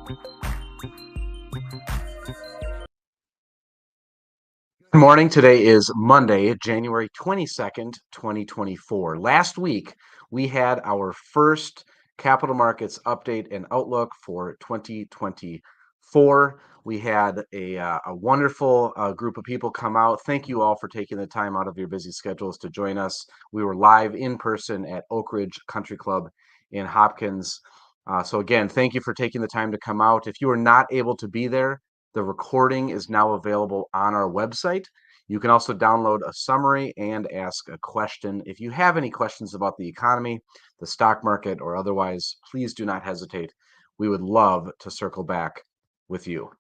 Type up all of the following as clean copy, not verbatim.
Good morning. Today is Monday, January 22nd, 2024. Last week, we had our first capital markets update and outlook for 2024. We had a wonderful group of people come out. Thank you all for taking the time out of your busy schedules to join us. We were live in person at Oak Ridge Country Club in Hopkins. So again, thank you for taking the time to come out. If you are not able to be there, the recording is now available on our website. You can also download a summary and ask a question. If you have any questions about the economy, the stock market, or otherwise, please do not hesitate. We would love to circle back with you.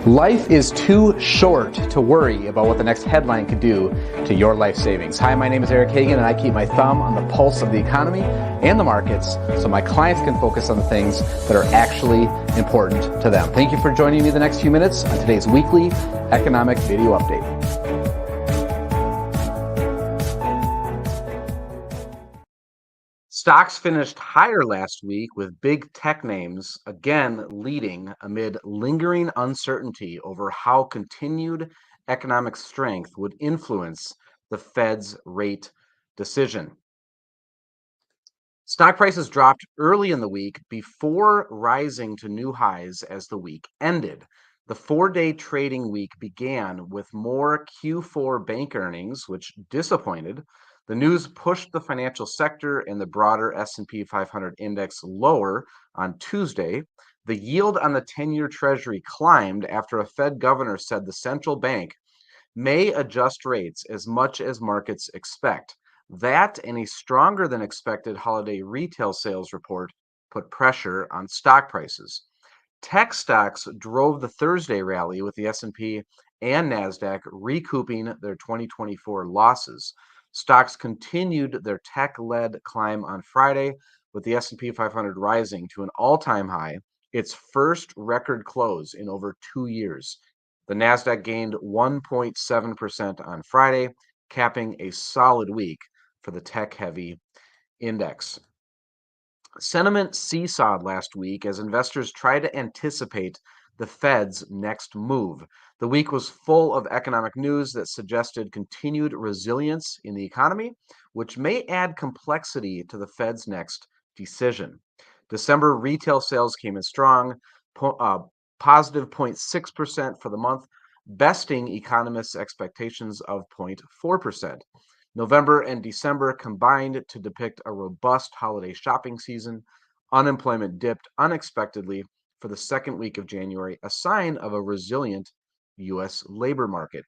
Life is too short to worry about what the next headline could do to your life savings. Hi, my name is Eric Hagan, and I keep my thumb on the pulse of the economy and the markets so my clients can focus on the things that are actually important to them. Thank you for joining me the next few minutes on today's weekly economic video update. Stocks finished higher last week with big tech names again leading amid lingering uncertainty over how continued economic strength would influence the Fed's rate decision. Stock prices dropped early in the week before rising to new highs as the week ended. The 4-day trading week began with more Q4 bank earnings, which disappointed. The news pushed the financial sector and the broader S&P 500 index lower on Tuesday. The yield on the 10-year Treasury climbed after a Fed governor said the central bank may adjust rates as much as markets expect. That and a stronger than expected holiday retail sales report put pressure on stock prices. Tech stocks drove the Thursday rally with the S&P and Nasdaq recouping their 2024 losses. Stocks continued their tech-led climb on Friday, with the S&P 500 rising to an all-time high, its first record close in over 2 years. The Nasdaq gained 1.7% on Friday, capping a solid week for the tech-heavy index. Sentiment seesawed last week as investors tried to anticipate the Fed's next move. The week was full of economic news that suggested continued resilience in the economy, which may add complexity to the Fed's next decision. December retail sales came in strong, positive 0.6% for the month, besting economists' expectations of 0.4%. November and December combined to depict a robust holiday shopping season. Unemployment dipped unexpectedly for the second week of January, a sign of a resilient U.S. labor market.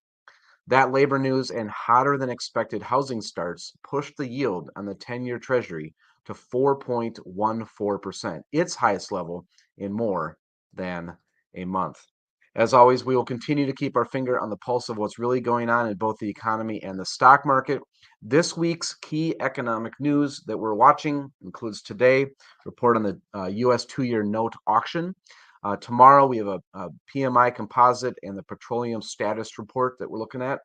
That labor news and hotter than expected housing starts pushed the yield on the 10-year Treasury to 4.14%, its highest level in more than a month. As always, we will continue to keep our finger on the pulse of what's really going on in both the economy and the stock market. This week's key economic news that we're watching includes today, report on the U.S. 2-year note auction. Tomorrow, we have a PMI composite and the petroleum status report that we're looking at.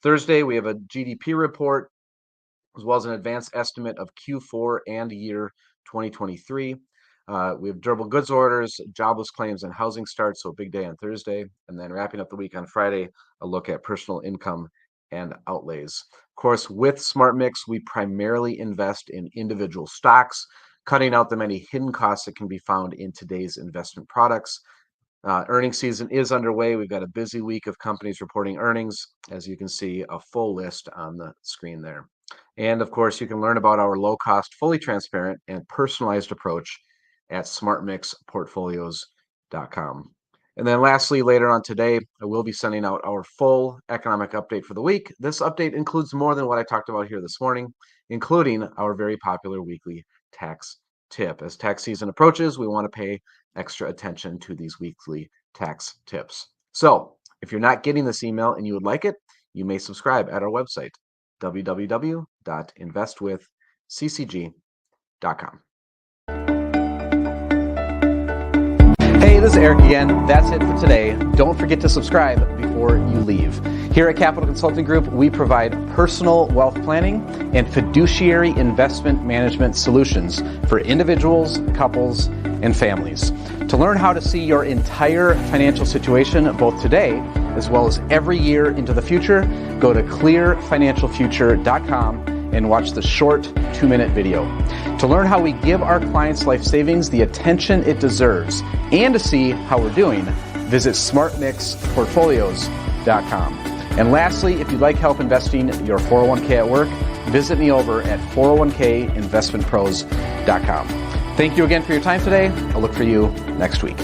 Thursday, we have a GDP report, as well as an advanced estimate of Q4 and year 2023. We have durable goods orders, jobless claims, and housing starts, so a big day on Thursday. And then wrapping up the week on Friday, a look at personal income and outlays. Of course, with SmartMix, we primarily invest in individual stocks, cutting out the many hidden costs that can be found in today's investment products. Earnings season is underway. We've got a busy week of companies reporting earnings. As you can see, a full list on the screen there. And of course, you can learn about our low-cost, fully transparent, and personalized approach at smartmixportfolios.com. And then lastly, later on today, I will be sending out our full economic update for the week. This update includes more than what I talked about here this morning, including our very popular weekly tax tip. As tax season approaches, we want to pay extra attention to these weekly tax tips. So if you're not getting this email and you would like it, you may subscribe at our website, www.investwithccg.com. Hey, this is Eric again. That's it for today. Don't forget to subscribe before you leave. Here at Capital Consulting Group, we provide personal wealth planning and fiduciary investment management solutions for individuals, couples, and families. To learn how to see your entire financial situation, both today as well as every year into the future, go to clearfinancialfuture.com and watch the short 2-minute video. To learn how we give our clients' life savings the attention it deserves and to see how we're doing, visit smartmixportfolios.com. And lastly, if you'd like help investing your 401k at work, visit me over at 401kinvestmentpros.com. Thank you again for your time today. I'll look for you next week.